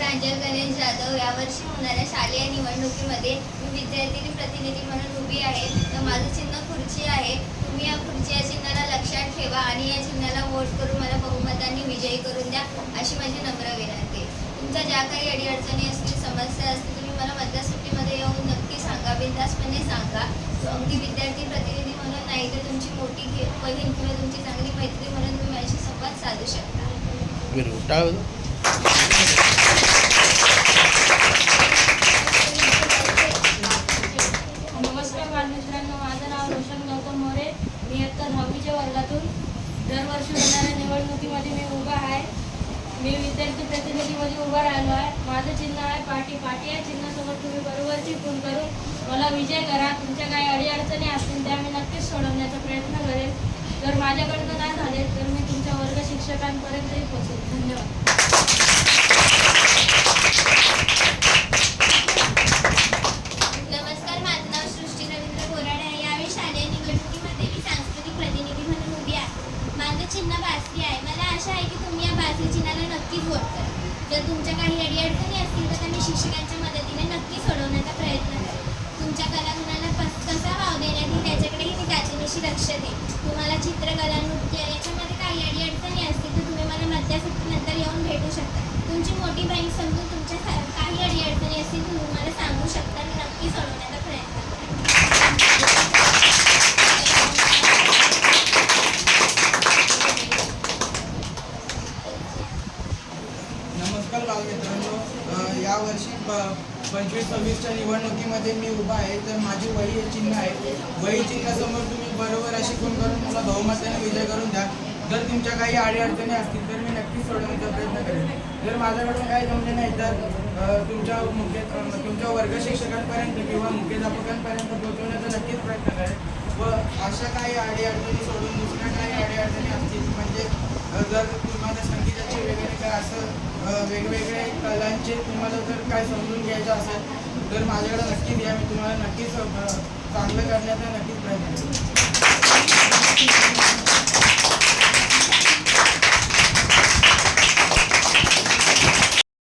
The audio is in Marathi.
प्रांजल गणेश जाधव. यावर्षी होणाऱ्या शालेय निवडणुकीमध्ये मी विद्यार्थी प्रतिनिधी म्हणून उभी आहे. तर माझं चिन्ह खुर्ची आहे. तुम्ही या खुर्ची या चिन्हाला लक्षात ठेवा आणि या चिन्हाला वोट करून मला बहुमताने विजयी करून द्या, अशी माझी नम्र विनंती. तुमच्या ज्या काही अडीअडचणी असतील, समस्या असतील, तुम्ही मला मतदारसुट्टीमध्ये येऊन नक्की सांगा, बिनधास्तपणे सांगा. अगदी विद्यार्थी प्रतिनिधी म्हणून नाही तर तुमची मोठी बहीण किंवा तुमची चांगली मैत्री म्हणून तुम्ही माझ्याशी संवाद साधू शकता. नमस्कार बालमित्रांनो, माझं नाव रोशन गौतम मोरे. मी इयत्ता 10वीच्या वर्गातून दरवर्षी होणाऱ्या निवडणुकीमध्ये मी उभा आहे. मी विद्यार्थी प्रतिनिधीमध्ये उभा राहिलो आहे. माझं चिन्ह आहे पाटी. पाटी या चिन्हासोबत तुम्ही बरोबरची खून करून मला विजय करा. तुमच्या काही अडीअडचणी असतील त्या मी नक्कीच सोडवण्याचा प्रयत्न करेन. जर माझ्याकडनं नाही झाले तर मी तुमच्या वर्ग शिक्षकांपर्यंतही पोहोचेन. धन्यवाद. नमस्कार, माझं नाव सृष्टी रवींद्र बोराडे आहे. यावेळी शालेय निवडणुकीमध्ये मी सांस्कृतिक प्रतिनिधी म्हणून उभी आहे. माझं चिन्ह बासरी आहे. मला आशा आहे की तुम्ही या बासरी चिन्हाला नक्कीच वोट करा. जर तुमच्या काही अडीअडचणी असतील तर त्या मी शिक्षकांच्या मदतीने नक्की सोडवण्याचा प्रयत्न करेन. तुमच्या कलागुणाला कसा वाव देण्यात येईल त्याच्याकडेही मी काळजीनिशी लक्ष देईन. तुम्हाला चित्रकला, नृत्य याच्यामध्ये काही अडीअडचणी असतील तर तुम्ही मला मतदारसुट्टीनंतर येऊन भेटू शकता. तुमची मोठी बहीण समजून तुमच्या काही अडीअडचणी असतील तुम्ही मला सांगू शकता आणि नक्की सोडवण्याचा प्रयत्न करेन. नमस्कार बालमित्रांनो, यावर्षी 25-26च्या निवडणुकीमध्ये मी उभा आहे. तर माझी वही हे चिन्ह आहे. वही चिन्हासमोर तुम्ही बरोबर अशी खून करून मला बहुमताने विजय करून द्या. जर तुमच्या काही अडीअडचणी असतील तर मी नक्कीच सोडवण्याचा प्रयत्न करेन. जर माझ्याकडून काही जमले नाही तर तुमच्या वर्ग शिक्षकांपर्यंत किंवा मुख्याध्यापकांपर्यंत पोहोचवण्याचा नक्कीच प्रयत्न करेन. व अशा काही अडीअडचणी सोडून दुसऱ्या काही अडीअडचणी असतील, म्हणजे जर तुम्हाला संगीताचे वगैरे काय असं वेगवेगळे कलांचे तुम्हाला जर काय समजून घ्यायचं असेल तर माझ्याकडे नक्कीच या. मी तुम्हाला नक्कीच चांगलं करण्याचा नक्कीच प्रयत्न करेन.